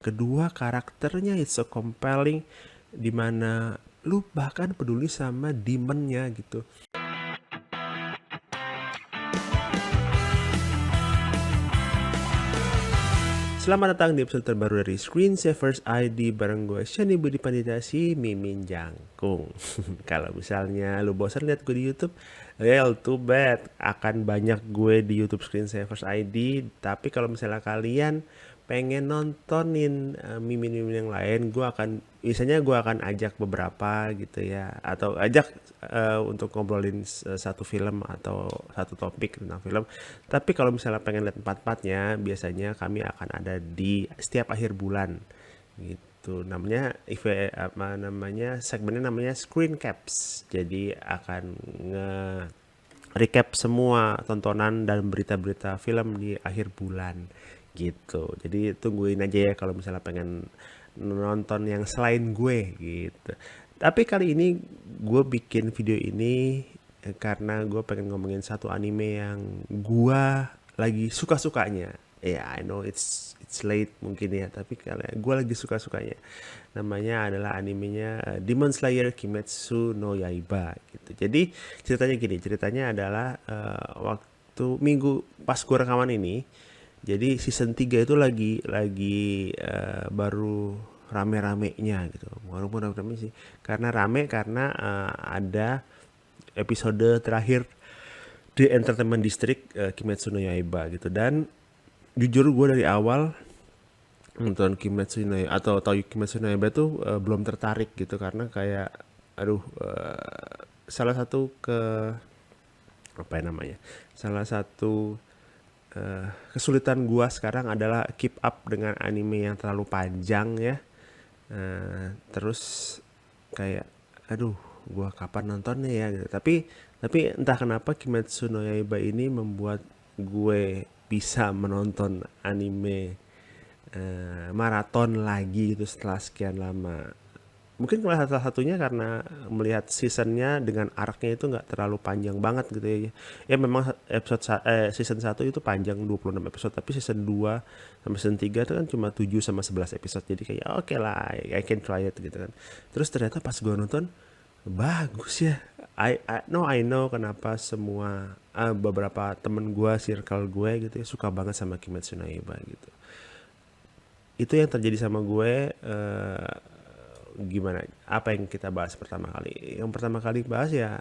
Kedua, karakternya it's so compelling, dimana lu bahkan peduli sama demonnya gitu. Selamat datang di episode terbaru dari Screensavers ID bareng gue Shani Budi Pandita si Mimin Jangkung. Kalau misalnya lu bosan lihat gue di YouTube, well too bad, akan banyak gue di YouTube Screensavers ID. Tapi kalau misalnya kalian pengen nontonin mimin-mimin yang lain, misalnya gue akan ajak beberapa gitu ya, atau ajak untuk ngobrolin satu film atau satu topik tentang film. Tapi kalau misalnya pengen lihat empat-empatnya, biasanya kami akan ada di setiap akhir bulan gitu. Segmennya namanya Screen Caps. Jadi akan recap semua tontonan dan berita-berita film di akhir bulan gitu. Jadi tungguin aja ya kalau misalnya pengen nonton yang selain gue gitu. Tapi kali ini gue bikin video ini karena gue pengen ngomongin satu anime yang gue lagi suka-sukanya. Ya, yeah, I know it's late mungkin ya, tapi gue lagi suka-sukanya. Namanya adalah animenya Demon Slayer Kimetsu no Yaiba gitu. Jadi ceritanya adalah waktu minggu pas gue rekaman ini, jadi season 3 itu lagi baru rame-ramenya gitu. Walaupun rame-rame sih. Karena rame karena ada episode terakhir di Entertainment District Kimetsu no Yaiba gitu. Dan jujur gue dari awal nonton Kimetsu no Yaiba atau tahu Kimetsu no Yaiba tuh belum tertarik gitu, karena kayak salah satu apa ya namanya? Salah satu kesulitan gua sekarang adalah keep up dengan anime yang terlalu panjang ya. Terus kayak gua kapan nontonnya ya gitu. Tapi entah kenapa Kimetsu no Yaiba ini membuat gue bisa menonton anime maraton lagi gitu setelah sekian lama. Mungkin salah satunya karena melihat seasonnya dengan arc-nya itu nggak terlalu panjang banget gitu ya. Ya memang season 1 itu panjang 26 episode, tapi season 2 sampai season 3 itu kan cuma 7 sama 11 episode. Jadi kayak oke lah, I can try it gitu kan. Terus ternyata pas gue nonton bagus ya. I know kenapa semua beberapa temen gue, circle gue gitu ya, suka banget sama Kimetsu no Yaiba gitu. Itu yang terjadi sama gue. Gimana, apa yang kita bahas pertama kali? Yang pertama kali bahas ya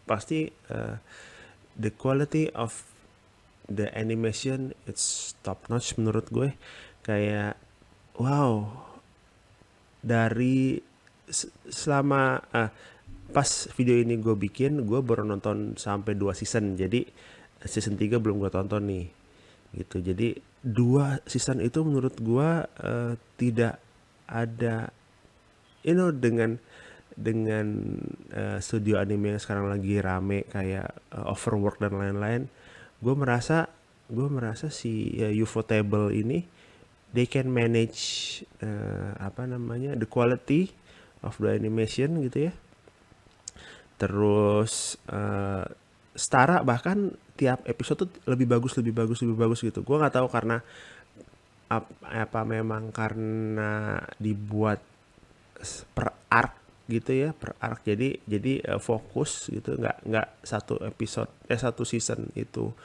pasti the quality of the animation, it's top notch menurut gue. Kayak wow, dari selama pas video ini gue bikin, gue baru nonton sampai 2 season. Jadi season 3 belum gue tonton nih gitu. Jadi 2 season itu menurut gue tidak ada dengan studio anime yang sekarang lagi rame kayak Overwork dan lain-lain. Gue merasa si Ufotable ini they can manage the quality of the animation gitu ya. Terus setara, bahkan tiap episode tuh lebih bagus gitu. Gue nggak tahu karena apa memang karena dibuat per arc gitu ya, per arc. Jadi fokus gitu, nggak satu season itu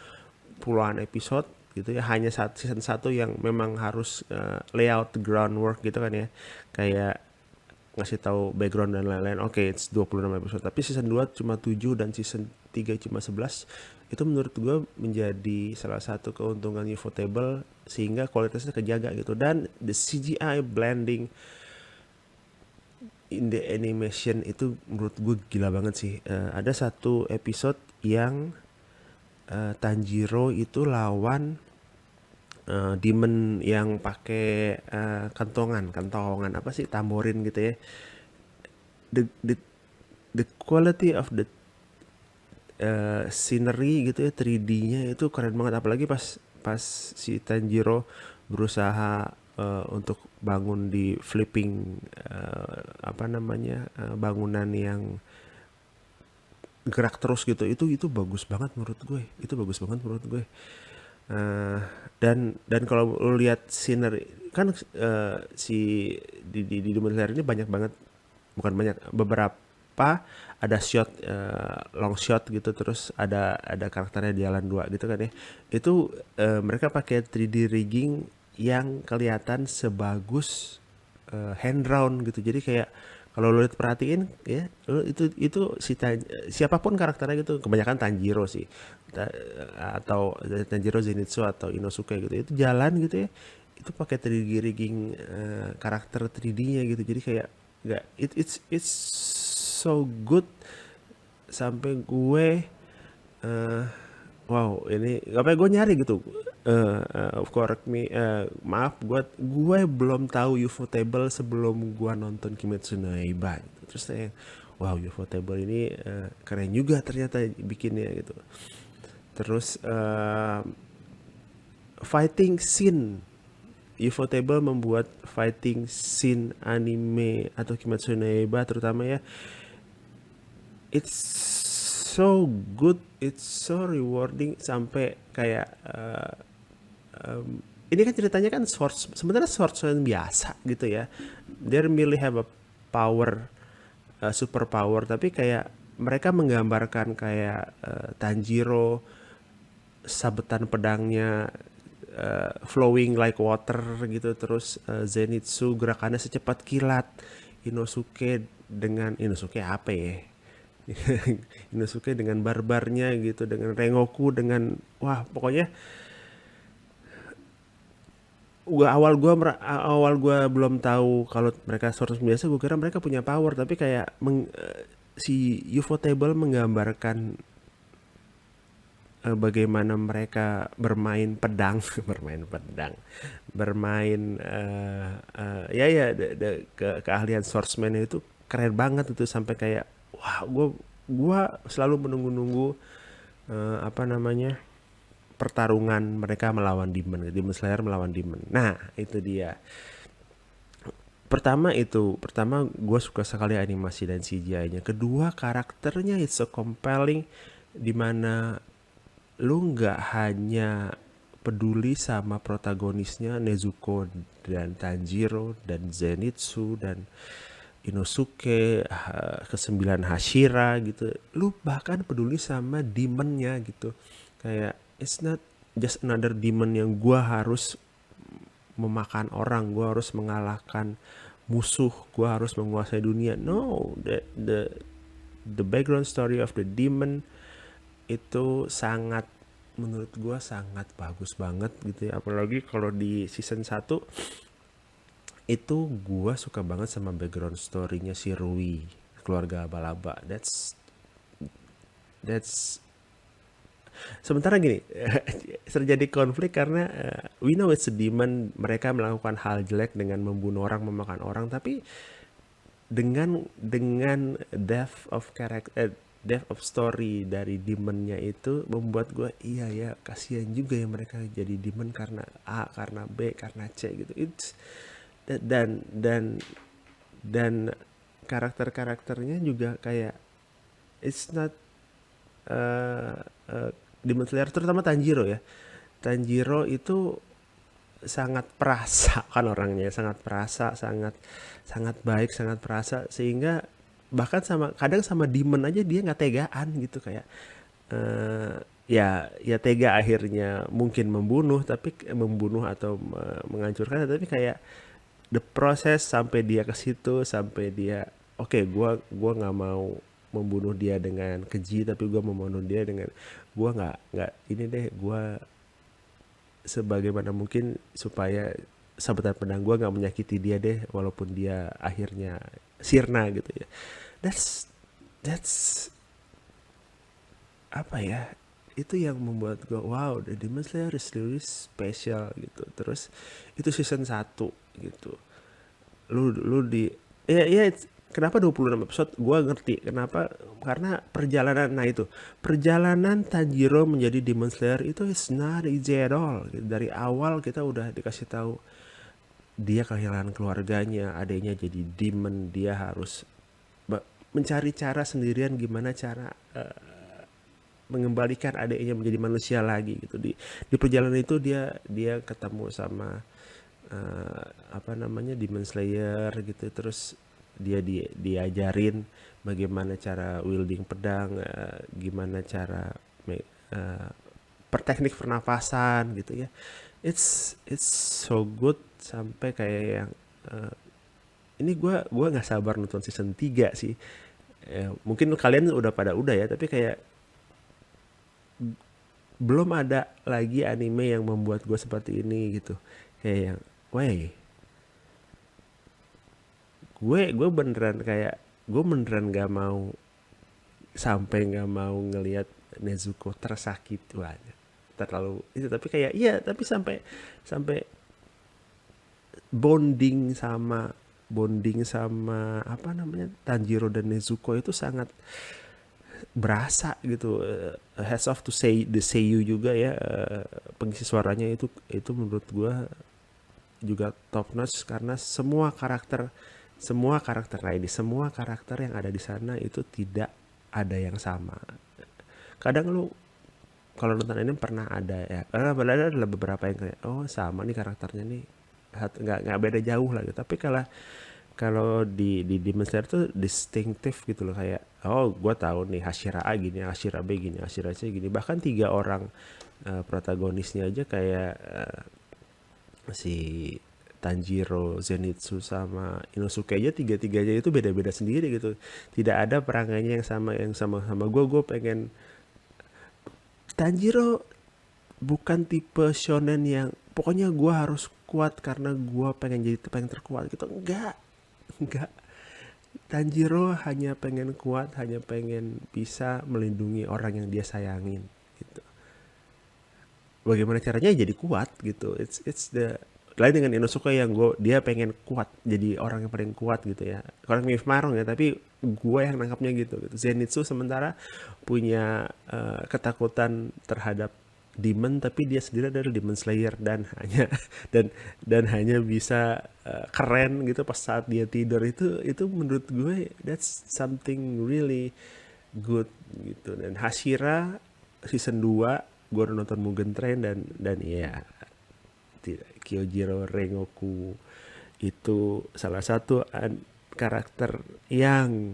puluhan episode gitu ya, hanya season 1 yang memang harus layout groundwork gitu kan ya, kayak ngasih tahu background dan lain-lain. Oke, it's 26 episode, tapi season 2 cuma 7 dan season 3 cuma 11. Itu menurut gue menjadi salah satu keuntungan Ufotable, sehingga kualitasnya kejaga gitu. Dan the CGI blending in the animation itu menurut gue gila banget sih. Ada satu episode yang Tanjiro itu lawan demon yang pakai kentongan apa sih, tamborin gitu ya. The quality of the scenery gitu ya, 3D-nya itu keren banget. Apalagi pas si Tanjiro berusaha untuk bangun di flipping bangunan yang gerak terus gitu. Itu bagus banget menurut gue. Eh, dan kalau lu lihat scenery kan, si di Demon Slayer ini banyak banget, bukan banyak, beberapa ada shot, long shot gitu, terus ada karakternya di jalan dua gitu kan ya. Itu mereka pakai 3D rigging yang kelihatan sebagus hand drawn gitu. Jadi kayak kalau lo perhatiin ya, lo itu siapapun karakternya gitu, kebanyakan Tanjiro sih. Atau Tanjiro, Zenitsu atau Inosuke gitu. Itu jalan gitu ya. Itu pakai 3D rigging, karakter 3D-nya gitu. Jadi kayak nggak it's so good sampai gue, eh wow, ini apa, gue nyari gitu. Correct me, maaf, gue belum tahu Ufotable sebelum gue nonton Kimetsu no Yaiba gitu. Terus saya, wow, Ufotable ini keren juga ternyata bikinnya gitu. Terus fighting scene, Ufotable membuat fighting scene anime atau Kimetsu no Yaiba terutama ya, it's so good, it's so rewarding, sampai kayak ini kan ceritanya kan swords, sebenarnya swordsman biasa gitu ya. They merely have a power, super power, tapi kayak mereka menggambarkan kayak Tanjiro sabetan pedangnya flowing like water gitu, terus Zenitsu gerakannya secepat kilat, Inosuke apa ya, Inosuke dengan barbarnya gitu, dengan Rengoku, dengan wah pokoknya awal gua belum tahu kalau mereka source biasa, gue kira mereka punya power, tapi kayak si Ufotable menggambarkan bagaimana mereka bermain pedang, bermain pedang, bermain ya ya keahlian swordsman itu keren banget itu, sampai kayak wah, gua selalu menunggu-nunggu apa namanya, pertarungan mereka melawan Demon Slayer melawan Demon. Nah, itu dia. Pertama gue suka sekali animasi dan CGI-nya. Kedua, karakternya it's so compelling, dimana lu nggak hanya peduli sama protagonisnya Nezuko dan Tanjiro dan Zenitsu dan Inosuke, kesembilan Hashira gitu. Lu bahkan peduli sama demonnya gitu. Kayak it's not just another demon yang gua harus memakan orang, gua harus mengalahkan musuh, gua harus menguasai dunia. No, the background story of the demon itu sangat, menurut gua sangat bagus banget gitu ya. Apalagi kalau di season 1 itu gua suka banget sama background story-nya si Rui, keluarga Balaba. That's sementara gini, terjadi konflik karena we know it's a demon, mereka melakukan hal jelek dengan membunuh orang, memakan orang, tapi dengan depth of story dari demonnya itu membuat gue, iya ya, kasihan juga ya mereka jadi demon karena A, karena B, karena C gitu. Dan karakter-karakternya juga kayak it's not Demon Slayer, terutama Tanjiro ya. Tanjiro itu sangat perasa kan orangnya, sangat perasa, sangat sangat baik, sangat perasa, sehingga bahkan kadang sama demon aja dia nggak tegaan gitu, kayak ya ya tega akhirnya mungkin membunuh atau menghancurkan, tapi kayak the process sampai dia ke situ, sampai dia oke, gua nggak mau membunuh dia dengan keji, tapi gua membunuh dia dengan, gua nggak ini deh, gua sebagaimana mungkin supaya sabetan pedang gua nggak menyakiti dia deh, walaupun dia akhirnya sirna gitu ya. That's that's apa ya, itu yang membuat gue, wow, The Demon Slayer is really special gitu. Terus itu season 1 gitu, lu di ya ya kenapa 26 episode, gue ngerti kenapa, karena perjalanan, nah itu perjalanan Tanjiro menjadi Demon Slayer itu is not easy at all gitu. Dari awal kita udah dikasih tahu dia kehilangan keluarganya, adanya jadi demon, dia harus mencari cara sendirian gimana cara mengembalikan adiknya menjadi manusia lagi gitu. Di perjalanan itu dia dia ketemu sama apa namanya Demon Slayer gitu, terus diajarin bagaimana cara wielding pedang, gimana cara eh, teknik pernafasan gitu ya. It's so good sampai kayak yang eh, ini gua nggak sabar nonton season 3 sih. Mungkin kalian udah ya, tapi kayak belum ada lagi anime yang membuat gue seperti ini gitu. Kayak yang, weh, gue beneran kayak gue beneran gak mau sampai gak mau ngelihat Nezuko tersakiti, wah terlalu itu, tapi kayak iya, tapi sampai sampai bonding sama apa namanya Tanjiro dan Nezuko itu sangat berasa gitu. Heads off to say the seiyu juga ya, pengisi suaranya itu menurut gue juga top notch, karena semua karakter yang ada di sana itu tidak ada yang sama. Kadang lu kalau nonton ini pernah ada ya, karena ada beberapa yang kayak oh sama nih karakternya nih, nggak beda jauh lah gitu. Tapi kalau kalau di Demon Slayer tuh distinctive gitu loh, kayak oh gue tahu nih Hashira A gini, Hashira B gini, Hashira C gini, bahkan 3 orang protagonisnya aja kayak si Tanjiro, Zenitsu sama Inosuke aja, tiga-tiganya itu beda-beda sendiri gitu. Tidak ada perangainya yang sama gue pengen Tanjiro bukan tipe shonen yang pokoknya gue harus kuat karena gue pengen jadi pengen terkuat gitu. Enggak. Tanjiro hanya pengen kuat, hanya pengen bisa melindungi orang yang dia sayangin gitu. Bagaimana caranya jadi kuat gitu. It's the lain dengan Inosuke yang dia pengen kuat, jadi orang yang paling kuat gitu ya. Orang mirip Marong ya, tapi gue yang nangkapnya gitu. Zenitsu sementara punya ketakutan terhadap demon, tapi dia sendiri adalah demon slayer dan hanya dan hanya bisa keren gitu pas saat dia tidur. Itu menurut gue that's something really good gitu. Dan Hashira season 2 gue udah nonton Mugen Train dan ya Kyojiro Rengoku itu salah satu karakter yang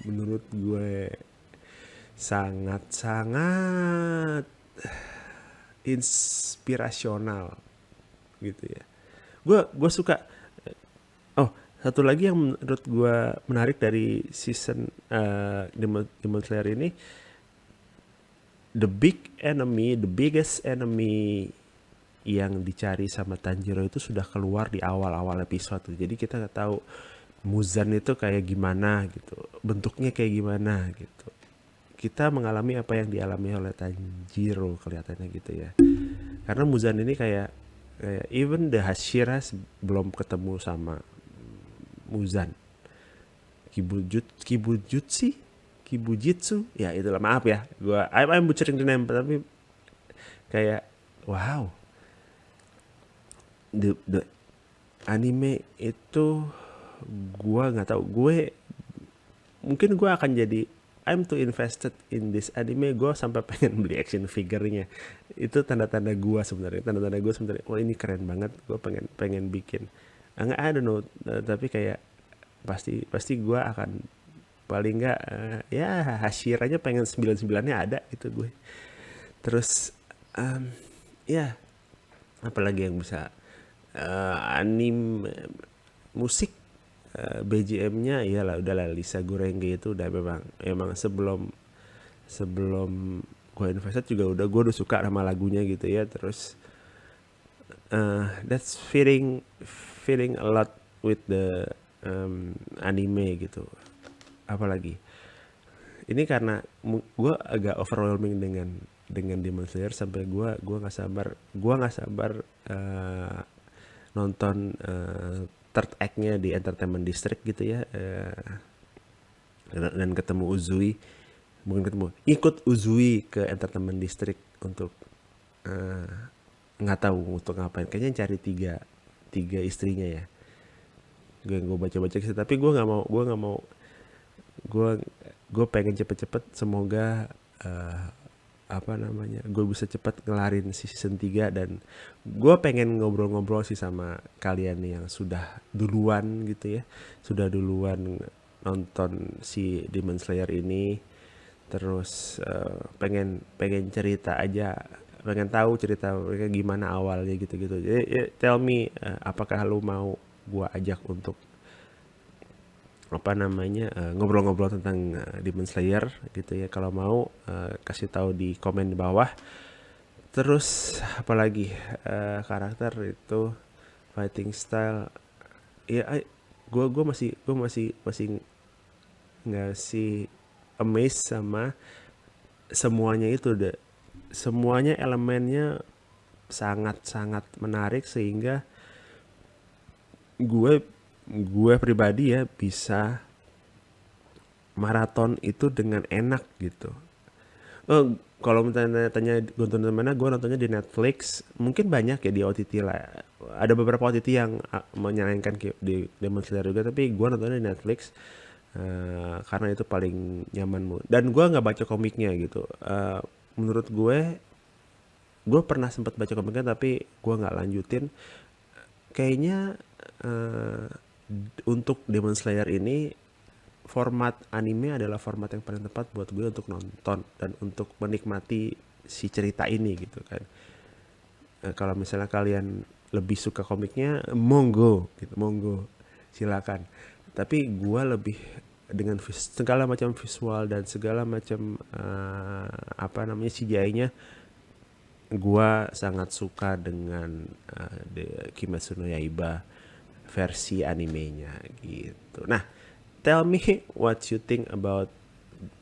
menurut gue sangat-sangat inspirasional gitu ya. Gue suka. Oh, satu lagi yang menurut gue menarik dari season Demon Slayer ini, the biggest enemy yang dicari sama Tanjiro itu sudah keluar di awal-awal episode. Jadi kita nggak tahu Muzan itu kayak gimana gitu, bentuknya kayak gimana gitu. Kita mengalami apa yang dialami oleh Tanjiro kelihatannya gitu ya. Karena Muzan ini kayak even the Hashira belum ketemu sama Muzan. Kibujitsu ya, itulah, maaf ya I'm butchering the name, tapi kayak wow, the anime itu gua nggak tahu, mungkin gue akan jadi I'm too invested in this anime, gue sampai pengen beli action figure-nya. Itu tanda-tanda gue sebenarnya, oh ini keren banget, gue pengen bikin. I don't know, tapi kayak pasti gue akan paling nggak ya Hashiranya pengen 99-nya ada itu gue. Terus ya apalagi yang bisa anime musik, BGM-nya iyalah udahlah Lisa Gurenge itu udah memang sebelum gue invested juga gue udah suka sama lagunya gitu ya. Terus that's fitting a lot with the anime gitu. Apalagi ini karena gue agak overwhelming dengan Demon Slayer sampai gue nggak sabar nonton third act-nya di Entertainment District gitu ya, dan ketemu Uzui, ikut Uzui ke Entertainment District untuk nggak tahu untuk ngapain, kayaknya cari tiga istrinya ya. Gue baca-baca gitu, tapi gue nggak mau gue gue pengen cepet-cepet, semoga eh, apa namanya, gue bisa cepet ngelarin si season 3. Dan gue pengen ngobrol-ngobrol sih sama kalian nih yang sudah duluan gitu ya, sudah duluan nonton si Demon Slayer ini. Terus pengen pengen cerita aja, pengen tahu cerita mereka gimana awalnya gitu-gitu. Jadi tell me, apakah lu mau gua ajak untuk apa namanya, ngobrol-ngobrol tentang Demon Slayer gitu ya. Kalau mau, kasih tahu di komen di bawah. Terus apalagi, karakter itu, fighting style ya, gue masih nggak sih amazed sama semuanya itu deh. Semuanya elemennya sangat-sangat menarik sehingga gue gue pribadi ya bisa maraton itu dengan enak gitu. Kalau misalnya tanya gue nonton di mana, gue nontonnya di Netflix. Mungkin banyak ya di OTT lah. Ada beberapa OTT yang menyarankan di Demon Slayer juga, tapi gue nontonnya di Netflix. Karena itu paling nyaman. Dan gue nggak baca komiknya gitu. Menurut gue pernah sempat baca komiknya tapi gue nggak lanjutin. Kayaknya eh, untuk Demon Slayer ini, format anime adalah format yang paling tepat buat gue untuk nonton dan untuk menikmati si cerita ini gitu kan. Kalau misalnya kalian lebih suka komiknya, monggo gitu, monggo silakan. Tapi gue lebih dengan segala macam visual dan segala macam apa namanya CGI-nya, gue sangat suka dengan Kimetsu no Yaiba versi animenya gitu. Nah, tell me what you think about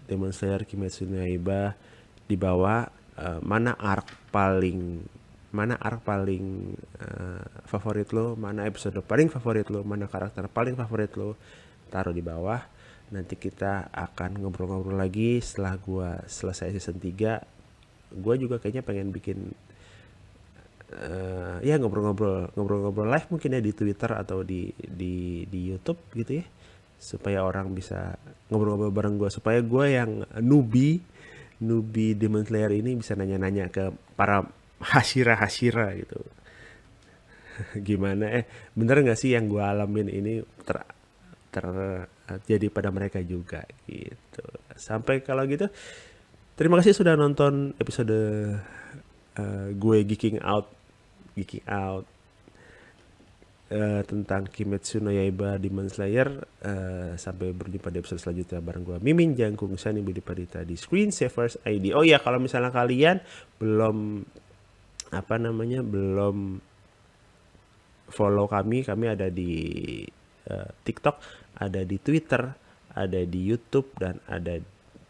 Demon Slayer Kimetsu no Yaiba di bawah. Mana arc paling favorit lo, mana episode paling favorit lo, mana karakter paling favorit lo, taruh di bawah. Nanti kita akan ngobrol-ngobrol lagi setelah gue selesai season 3. Gue juga kayaknya pengen bikin ya ngobrol-ngobrol live mungkin ya di Twitter atau di YouTube gitu ya, supaya orang bisa ngobrol-ngobrol bareng gue, supaya gue yang newbie Demon Slayer ini bisa nanya-nanya ke para Hashira gitu. Gimana, bener nggak sih yang gue alamin ini terjadi pada mereka juga gitu. Sampai kalau gitu, terima kasih sudah nonton episode gue geeking out tentang Kimetsu no Yaiba Demon Slayer. Sampai berjumpa di episode selanjutnya bareng gue Mimin Jangkung Sani Budi Padita di Screensavers ID. Oh ya, kalau misalnya kalian belum belum follow kami ada di TikTok, ada di Twitter, ada di YouTube, dan ada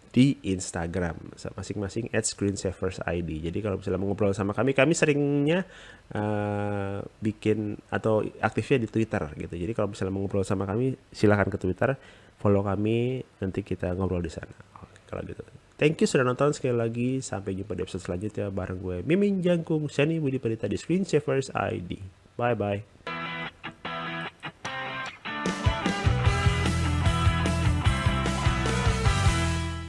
di Instagram masing-masing @screensaversid. Jadi kalau misalnya mau ngobrol sama kami seringnya bikin atau aktifnya di Twitter gitu. Jadi kalau misalnya mau ngobrol sama kami, silahkan ke Twitter, follow kami, nanti kita ngobrol di sana. Oke, kalau gitu. Thank you sudah nonton sekali lagi. Sampai jumpa di episode selanjutnya bareng gue Mimin Jangkung Sani Budi Padita di Screensavers ID. Bye bye.